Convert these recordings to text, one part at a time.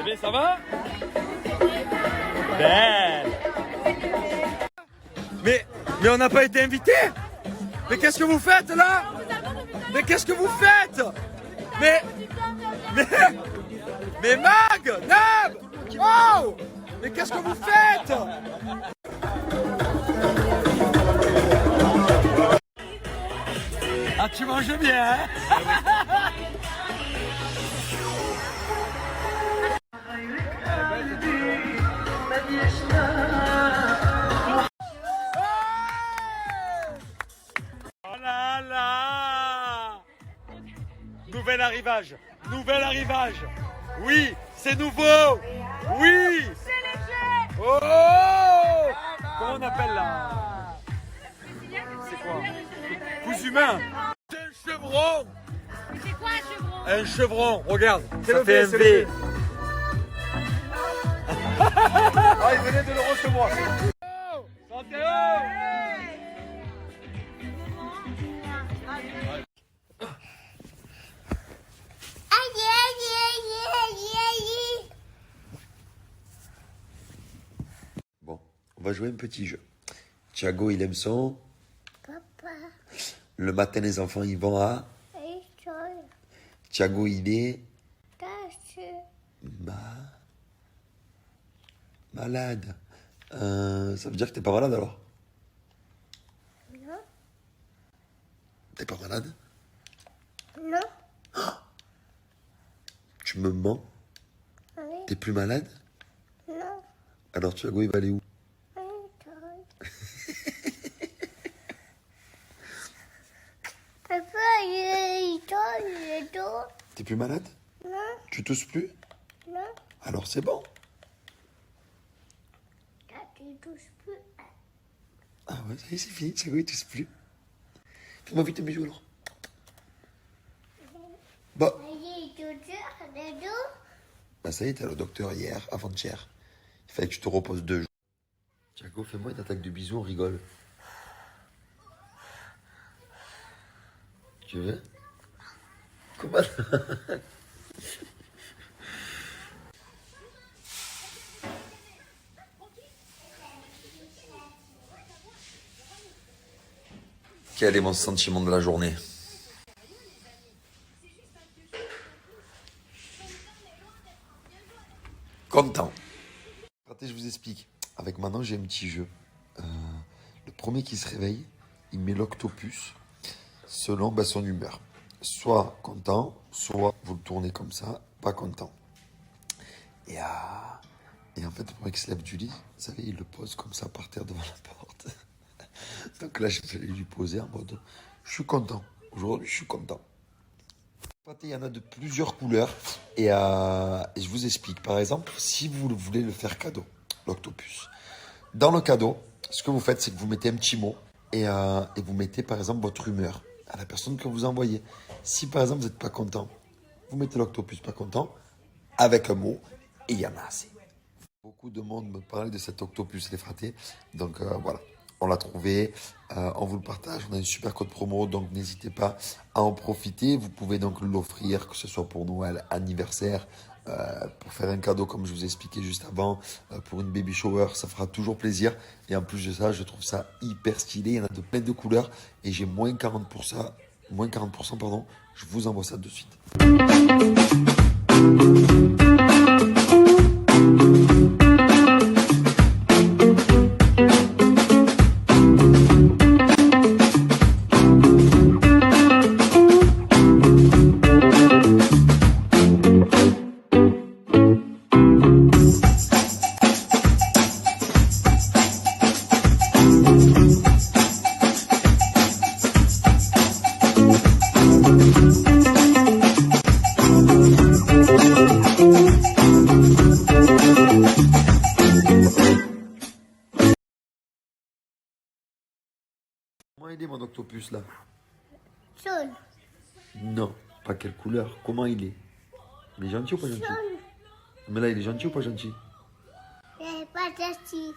Bébé, ça va? Belle. Mais on n'a pas été invité. Mais qu'est-ce que vous faites là? Mais qu'est-ce que vous faites? Mais Mag, Nab, oh! Mais qu'est-ce que vous faites? Ah, tu manges bien, hein? Oh là là! Nouvel arrivage! Nouvel arrivage! Oui, c'est nouveau! Oui! Oh! Comment on appelle là? C'est quoi? Cousu humain! C'est un chevron! C'est quoi un chevron? Un chevron, regarde, C'est ça le fait V, un c'est le V. V. Ah, il venait de le recevoir. Santé! Bon, on va jouer un petit jeu. Thiago, il aime son. Papa, Le matin, les enfants, ils vont à. école, Thiago, il est. tâche, Malade. Ça veut dire que t'es pas malade alors? non, T'es pas malade? non, Tu me mens? oui, T'es plus malade? non, Alors Thiago, il va aller où? école. Papa, il est dos. T'es plus malade? Non, Tu tousses plus? non, Alors c'est bon. là, tu touches plus. Ah ouais, ça y est, c'est fini. Thiago, il tousse plus. Fais-moi vite un bisou alors. Bah, Il touche le dos. bah ça y est, t'es allé au docteur hier, avant-hier. Il fallait que tu te reposes 2 jours. Thiago, fais-moi une attaque de bisou, on rigole. Tu veux? Comment? Quel est mon sentiment de la journée? Content. Attendez, je vous explique. Avec maintenant, j'ai un petit jeu. Le premier qui se réveille, il met l'octopus selon son humeur. Soit content, soit vous le tournez comme ça, pas content. Et en fait, le premier qui se lève du lit, vous savez, il le pose comme ça par terre devant la porte. Donc là, je vais lui poser en mode, je suis content. Aujourd'hui, je suis content. Il y en a de plusieurs couleurs et je vous explique. Par exemple, si vous voulez le faire cadeau, l'octopus. Dans le cadeau, ce que vous faites, c'est que vous mettez un petit mot et vous mettez par exemple votre humeur à la personne que vous envoyez. Si par exemple vous n'êtes pas content, vous mettez l'octopus pas content avec un mot et il y en a assez. Beaucoup de monde me parlait de cet octopus les fratés. Donc voilà, on l'a trouvé, on vous le partage, on a une super code promo, donc n'hésitez pas à en profiter. Vous pouvez donc l'offrir, que ce soit pour Noël, anniversaire, pour faire un cadeau comme je vous ai expliqué juste avant, pour une baby shower, ça fera toujours plaisir. Et en plus de ça, je trouve ça hyper stylé, il y en a de plein de couleurs et j'ai moins 40%, pardon, je vous envoie ça de suite. Comment il est mon octopus là? Jaune, Non, pas quelle couleur, comment il est? Il est gentil ou pas gentil? jaune, Mais là il est gentil ou pas gentil? il est pas gentil.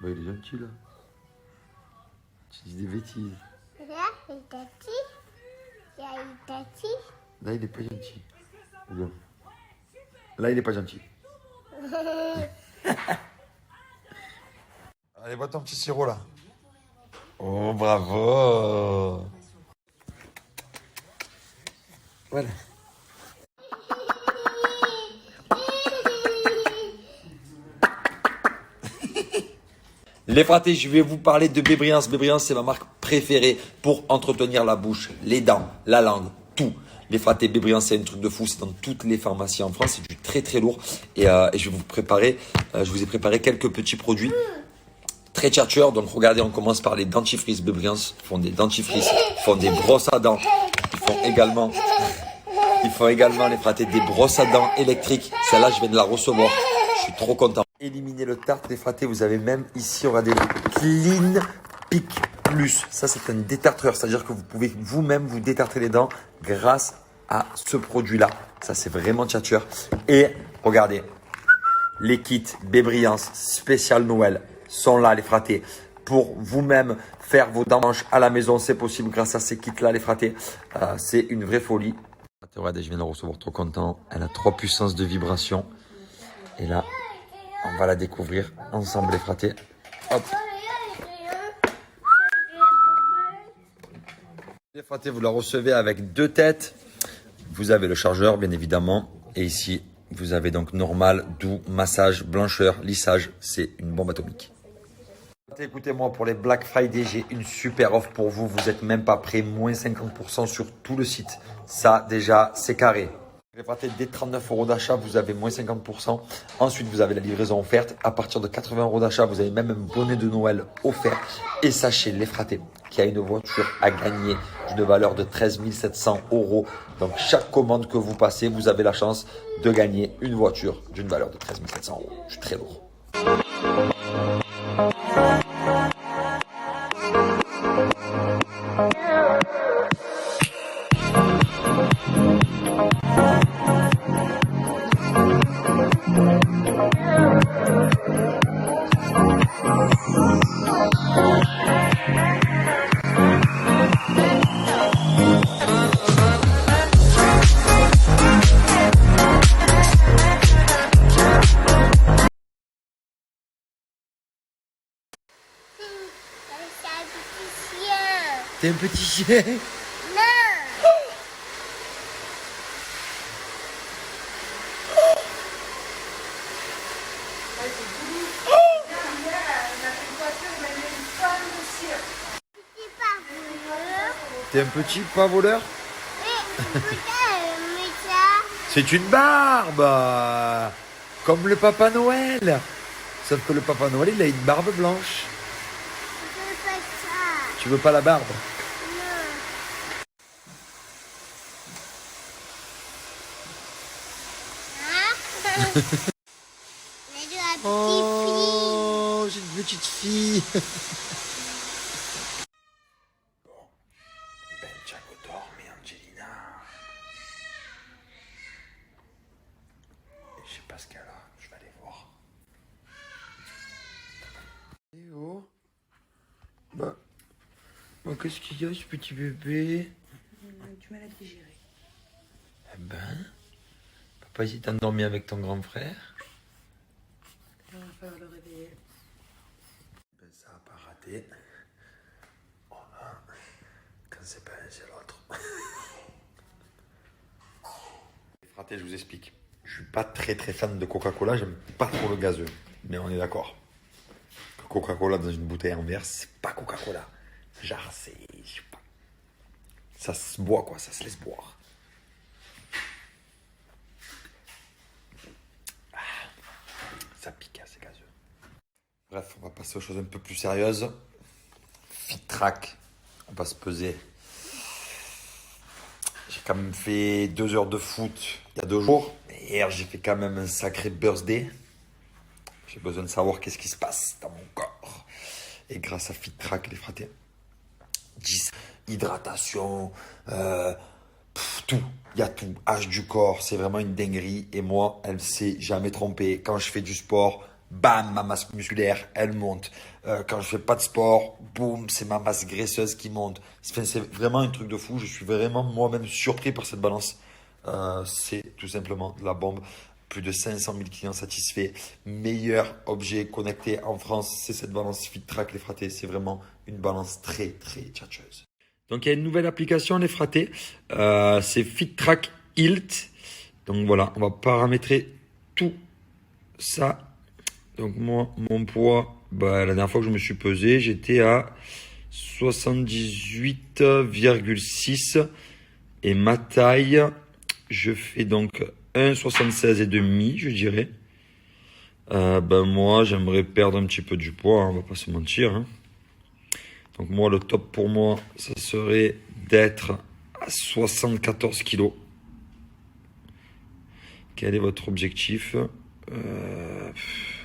Bah il est gentil là. Tu dis des bêtises. Là, il est gentil. Là, il est gentil. Là il est pas gentil. Regarde. Là il est pas gentil. Allez, bois ton petit sirop là. Oh, bravo. Voilà. Les fratés, je vais vous parler de Bébriance. Bébriance, c'est ma marque préférée pour entretenir la bouche, les dents, la langue, tout. Les fratés Bébriance, c'est un truc de fou. C'est dans toutes les pharmacies en France. C'est du très très lourd. Et je vous ai préparé quelques petits produits très tchatcheurs. Donc regardez, on commence par les dentifrices. Bébriance font des dentifrices, font des brosses à dents. Ils font également les fratés des brosses à dents électriques. Celle-là, je viens de la recevoir. Je suis trop content. Éliminer le tartre des fratés. Vous avez même ici, regardez, le Clean Pick Plus. Ça, c'est un détartreur. C'est-à-dire que vous pouvez vous-même vous détartrer les dents grâce à ce produit-là. Ça, c'est vraiment tchatcheur. Et regardez, les kits Bébriance spécial Noël sont là, les fratés. Pour vous-même faire vos dents blanches à la maison, c'est possible grâce à ces kits-là, les fratés. C'est une vraie folie. Regardez, je viens de la recevoir, trop content. Elle a 3 puissances de vibration. Et là, on va la découvrir ensemble, les fratés. Hop. Les fratés, vous la recevez avec 2 têtes. Vous avez le chargeur, bien évidemment. Et ici, vous avez donc normal, doux, massage, blancheur, lissage. C'est une bombe atomique. Écoutez-moi, pour les Black Friday, j'ai une super offre pour vous. Vous n'êtes même pas prêts, moins 50% sur tout le site. Ça, déjà, c'est carré. Les fratés, dès 39 € d'achat, vous avez moins 50%. Ensuite, vous avez la livraison offerte. À partir de 80 € d'achat, vous avez même un bonnet de Noël offert. Et sachez, les fratés, qu'il y a une voiture à gagner d'une valeur de 13 700 €. Donc, chaque commande que vous passez, vous avez la chance de gagner une voiture d'une valeur de 13 700 €. Je suis très lourd. T'es un petit chien. Non. Petit pas voleur. T'es un petit pas voleur. Mais ça. C'est une barbe. Comme le Papa Noël. Sauf que le Papa Noël, il a une barbe blanche. Je veux pas ça. Tu veux pas la barbe? Non. Mais de la petite Oh, j'ai une petite fille. Bon, Ben Thiago dort, mais Angelina. Je sais pas ce qu'elle a, je vais aller voir. Théo. Bah, qu'est-ce qu'il y a, ce petit bébé? Du mal à digérer. Eh ben, papa, il s'est endormi avec ton grand frère. On va falloir le réveiller. Ben, ça n'a pas raté. Oh là, quand c'est pas un, c'est l'autre. Fraté, je vous explique. Je suis pas très fan de Coca-Cola, j'aime pas trop le gazeux. Mais on est d'accord. Coca-Cola dans une bouteille en verre, c'est pas Coca-Cola. Genre, c'est. Je sais pas. Ça se boit, quoi, ça se laisse boire. Ah, ça pique, c'est gazeux. Bref, on va passer aux choses un peu plus sérieuses. Fit track, on va se peser. J'ai quand même fait 2 heures de foot il y a 2 jours. Et hier, j'ai fait quand même un sacré birthday. J'ai besoin de savoir qu'est-ce qui se passe dans mon corps. Et grâce à Fit Track, les fratés, 10, hydratation, tout. Il y a tout. Âge du corps, c'est vraiment une dinguerie. Et moi, elle ne s'est jamais trompée. Quand je fais du sport, bam, ma masse musculaire, elle monte. Quand je fais pas de sport, boum, c'est ma masse graisseuse qui monte. C'est vraiment un truc de fou. Je suis vraiment moi-même surpris par cette balance. C'est tout simplement de la bombe. Plus de 500 000 clients satisfaits. Meilleur objet connecté en France, c'est cette balance FitTrack, les fratés. C'est vraiment une balance très, très tchatcheuse. Donc, il y a une nouvelle application, les fratés. C'est FitTrack Hilt. Donc, voilà, on va paramétrer tout ça. Donc, moi, mon poids, la dernière fois que je me suis pesé, j'étais à 78,6. Et ma taille, je fais donc 1,76,5, je dirais. Moi, j'aimerais perdre un petit peu du poids, hein, on va pas se mentir. Hein. Donc moi, le top pour moi, ça serait d'être à 74 kilos. Quel est votre objectif?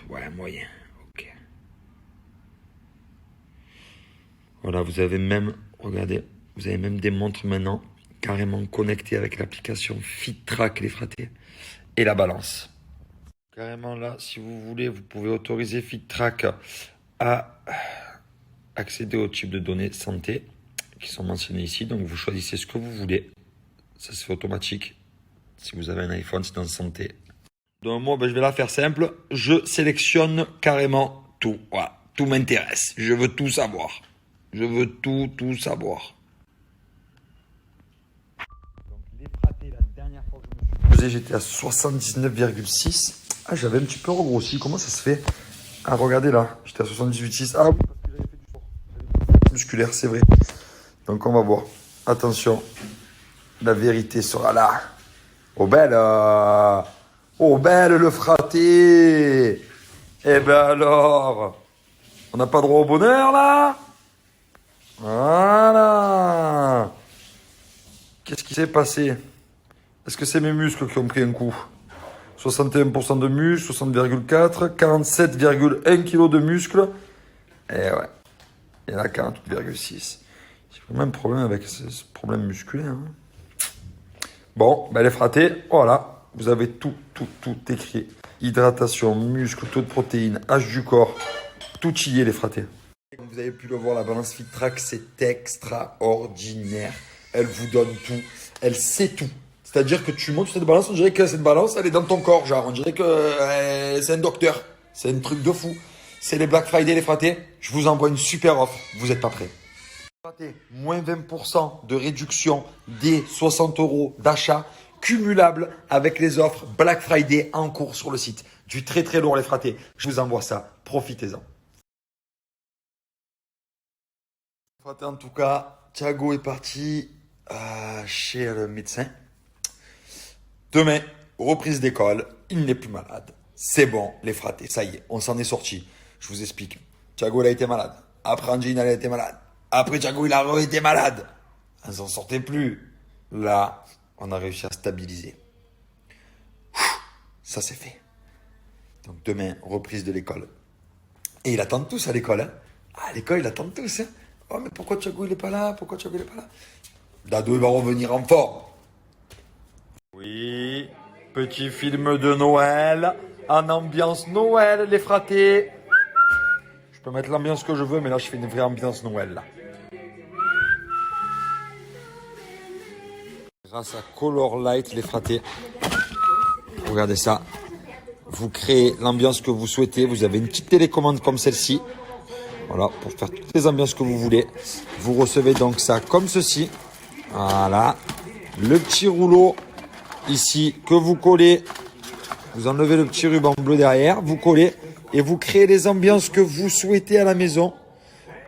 Ouais, moyen. Ok. Voilà, vous avez même, regardez, vous avez même des montres maintenant carrément connectées avec l'application FitTrack, les fratés, et la balance. Carrément là, si vous voulez, vous pouvez autoriser FitTrack à accéder au type de données santé qui sont mentionnées ici. Donc vous choisissez ce que vous voulez. Ça se fait automatique. Si vous avez un iPhone, c'est dans santé. Donc moi, je vais la faire simple. Je sélectionne carrément tout. Voilà, tout m'intéresse. Je veux tout savoir. Je veux tout savoir. Donc les fratés, la dernière fois que je me suis pesé, j'étais à 79,6. Ah, j'avais un petit peu regrossi. Comment ça se fait? Ah, regardez là, j'étais à 78,6. Ah oui, parce que j'avais fait du sport. Musculaire, c'est vrai. Donc on va voir. Attention, la vérité sera là. Oh belle le fraté. Eh ben alors, on n'a pas droit au bonheur là? Voilà. Qu'est-ce qui s'est passé? Est-ce que c'est mes muscles qui ont pris un coup? 61% de muscles, 60,4, 47,1 kg de muscles. Et ouais, il y en a 48,6. J'ai vraiment un problème avec ce problème musculaire. Hein. Bon, les fratés, voilà. Vous avez tout écrit. Hydratation, muscles, taux de protéines, âge du corps. Tout y est, les fratés. Comme vous avez pu le voir, la balance FitTrack, c'est extraordinaire. Elle vous donne tout. Elle sait tout. C'est-à-dire que tu montes cette balance, on dirait que cette balance, elle est dans ton corps. Genre, on dirait que c'est un docteur. C'est un truc de fou. C'est les Black Friday, les fratés. Je vous envoie une super offre. Vous n'êtes pas prêts. Moins 20% de réduction des 60 € d'achat cumulable avec les offres Black Friday en cours sur le site. Du très très lourd, les fratés. Je vous envoie ça. Profitez-en. Fratés, en tout cas, Thiago est parti chez le médecin. Demain, reprise d'école. Il n'est plus malade. C'est bon, les fratés. Ça y est, on s'en est sorti. Je vous explique. Thiago, il a été malade. Après, Angina, il a été malade. Après, Thiago, il a été malade. On s'en sortait plus. Là, on a réussi à stabiliser. Ça, c'est fait. Donc, demain, reprise de l'école. Et il attend tous à l'école. Hein. À l'école, il attend tous. Hein. Oh, mais pourquoi Thiago, il n'est pas là? Pourquoi Thiago, il n'est pas là? Dado, il va revenir en forme. Oui, petit film de Noël. En ambiance Noël, les fratés. Je peux mettre l'ambiance que je veux, mais là, je fais une vraie ambiance Noël, là. Grâce à Color Light, les fratés. Regardez ça. Vous créez l'ambiance que vous souhaitez. Vous avez une petite télécommande comme celle-ci. Voilà, pour faire toutes les ambiances que vous voulez. Vous recevez donc ça comme ceci. Voilà. Le petit rouleau ici que vous collez. Vous enlevez le petit ruban bleu derrière. Vous collez et vous créez les ambiances que vous souhaitez à la maison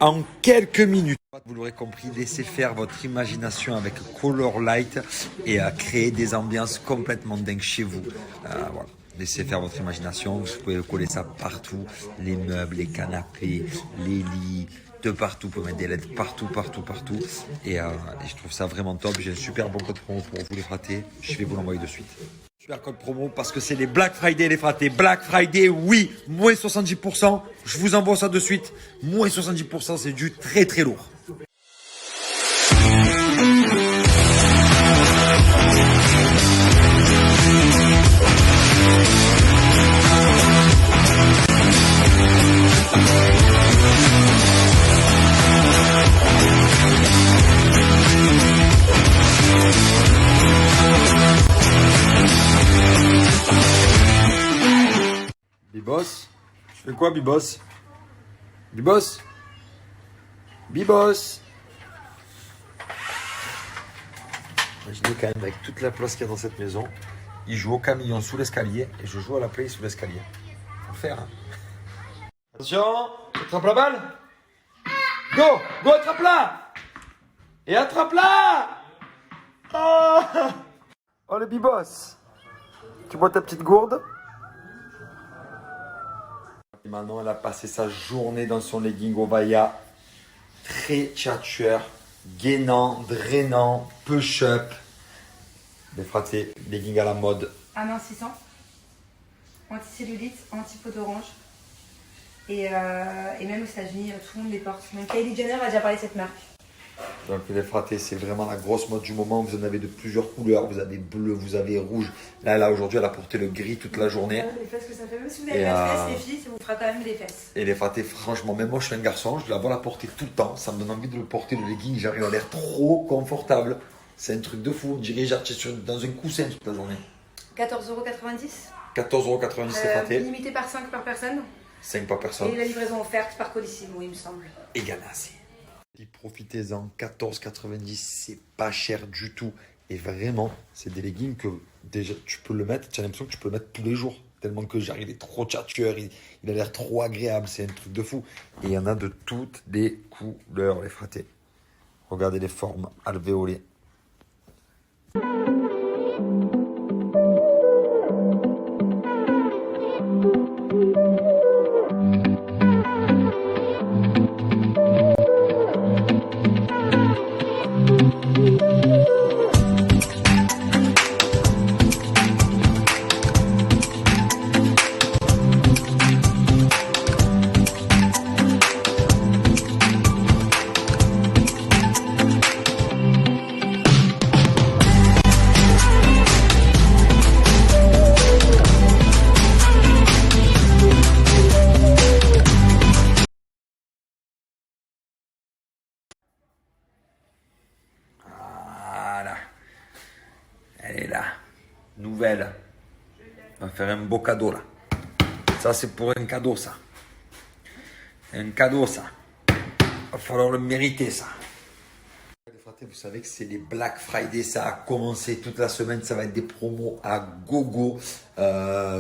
en quelques minutes. Vous l'aurez compris, laissez faire votre imagination avec Color Light et créer des ambiances complètement dingues chez vous. Voilà. Laissez faire votre imagination, vous pouvez coller ça partout, les meubles, les canapés, les lits, de partout, vous pouvez mettre des LED partout. Et je trouve ça vraiment top. J'ai un super bon code promo pour vous les fratés, je vais vous l'envoyer de suite. Super code promo parce que c'est les Black Friday les fratés. Black Friday, oui, moins 70%, je vous envoie ça de suite. Moins 70%, c'est du très très lourd. Bibos, tu fais quoi, Bibos? Bibos? Bibos? Imaginez quand même, avec toute la place qu'il y a dans cette maison, il joue au camion sous l'escalier et je joue à la play sous l'escalier. Faut le faire, hein. Attention, attrape la balle. Go, go, attrape-la. Et attrape-la. Oh, oh le Bibos. Tu bois ta petite gourde? Et maintenant, elle a passé sa journée dans son legging Ovaya. Très tchatcheur, gainant, drainant, push-up. Des fratés, legging à la mode. amincissant, anti-cellulite, anti-peau d'orange. Et même aux États-Unis, tout le monde les porte. Même Kylie Jenner a déjà parlé de cette marque. Donc les fratés, c'est vraiment la grosse mode du moment. Vous en avez de plusieurs couleurs. Vous avez bleu, vous avez rouge. Là aujourd'hui, elle a porté le gris toute la journée. Les fesses que ça fait, même si vous n'avez pas de fesses, les filles, ça vous fera quand même des fesses. Et les fratés, franchement, même moi je suis un garçon, je la vois la porter tout le temps. Ça me donne envie de le porter, le legging. J'arrive à l'air trop confortable. C'est un truc de fou. On dirait que dans un coussin toute la journée. 14,90 €. 14,90 € les fratés. Limité par 5 par personne. 5 par personne. Et la livraison offerte par Colissimo, il me semble. Et Ganassi. Profitez-en, 14,90 €, c'est pas cher du tout. Et vraiment, c'est des leggings que déjà tu peux le mettre, tu as l'impression que tu peux le mettre tous les jours. Tellement que j'arrive, il est trop tchatcheur, il a l'air trop agréable, c'est un truc de fou. Et il y en a de toutes les couleurs, les fratés. Regardez les formes alvéolées. Voilà. Elle est là. Nouvelle. On va faire un beau cadeau là. Ça c'est pour un cadeau ça. Un cadeau ça. Va falloir le mériter ça. Les fratés, vous savez que c'est les Black Friday. Ça a commencé toute la semaine. Ça va être des promos à gogo.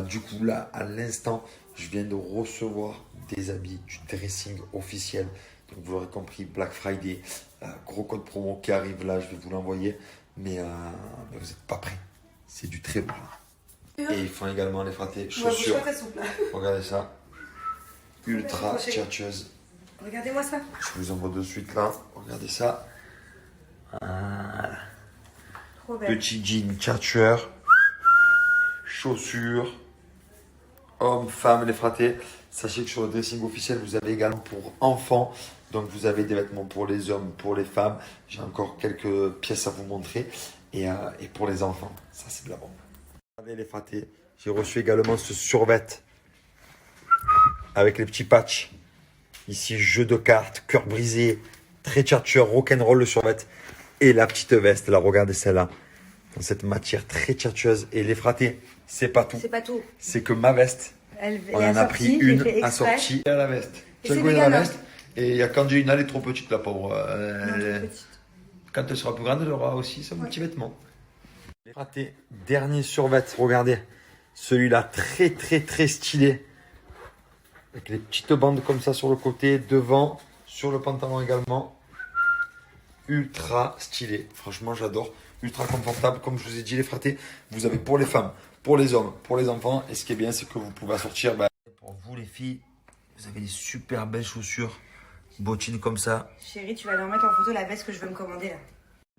Du coup là, à l'instant, je viens de recevoir des habits du dressing officiel. Donc vous l'aurez compris, Black Friday. Gros code promo qui arrive là, je vais vous l'envoyer. Mais vous n'êtes pas prêts. C'est du très bon. Et ils font également les fratés chaussures. Regardez ça. Ultra tchatcheuse. Regardez-moi ça. Je vous envoie de suite là. Regardez ça. Voilà. Trop belle. Petit jean tchatcheur. Chaussures. Hommes, femmes, les fratés. Sachez que sur le dressing officiel, vous avez également pour enfants. Donc vous avez des vêtements pour les hommes, pour les femmes. J'ai encore quelques pièces à vous montrer. Et pour les enfants, ça c'est de la bombe. Regardez les fratés. J'ai reçu également ce survêt avec les petits patchs. Ici, jeu de cartes, cœur brisé, très tchatcheur, rock'n'roll le survêt. Et la petite veste, là, regardez celle-là. Dans cette matière très tchatcheuse. Et les fratés, c'est pas tout. C'est pas tout. C'est que ma veste, on en a pris une assortie à la veste. Et Tu as c'est goûté la vegan, veste. Et il y a Candiena, elle est trop petite, la pauvre. Non, trop petite. Quand elle sera plus grande, elle aura aussi son petit vêtement. Les fratés, dernier survêt, regardez. Celui-là, très très très stylé. Avec les petites bandes comme ça sur le côté, devant, sur le pantalon également. Ultra stylé. Franchement, j'adore. Ultra confortable. Comme je vous ai dit, les fratés, vous avez pour les femmes, pour les hommes, pour les enfants. Et ce qui est bien, c'est que vous pouvez assortir. Pour vous, les filles, vous avez des super belles chaussures. Bottines comme ça. Chérie, tu vas leur mettre en photo la veste que je veux me commander là.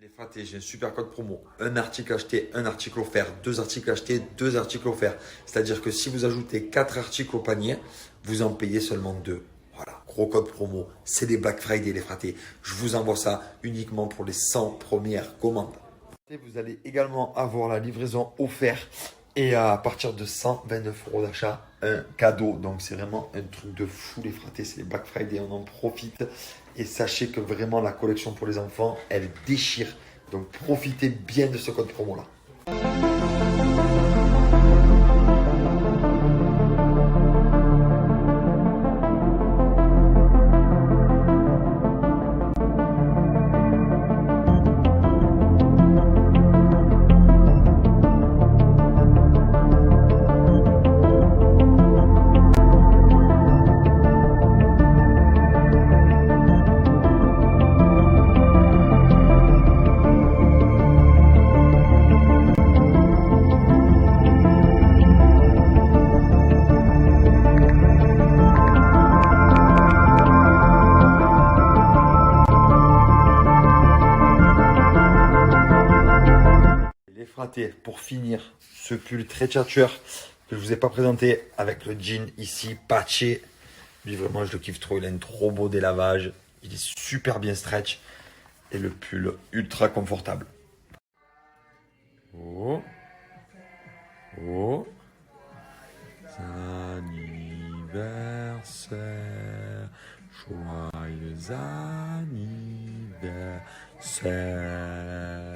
Les fratés, j'ai un super code promo. Un article acheté, un article offert. 2 articles achetés, 2 articles offerts. C'est-à-dire que si vous ajoutez 4 articles au panier, vous en payez seulement 2. Voilà, gros code promo. C'est des Black Friday, les fratés. Je vous envoie ça uniquement pour les 100 premières commandes. Vous allez également avoir la livraison offerte. Et à partir de 129 € d'achat, un cadeau. Donc c'est vraiment un truc de fou, les fratés. C'est les Black Friday, on en profite. Et sachez que vraiment la collection pour les enfants, elle déchire. Donc profitez bien de ce code promo là. noter pour finir ce pull très tchatcheur que je vous ai pas présenté avec le jean ici patché. Lui vraiment je le kiffe trop, il a un trop beau délavage, il est super bien stretch et le pull ultra confortable. Oh, oh, anniversaire, joyeux anniversaire.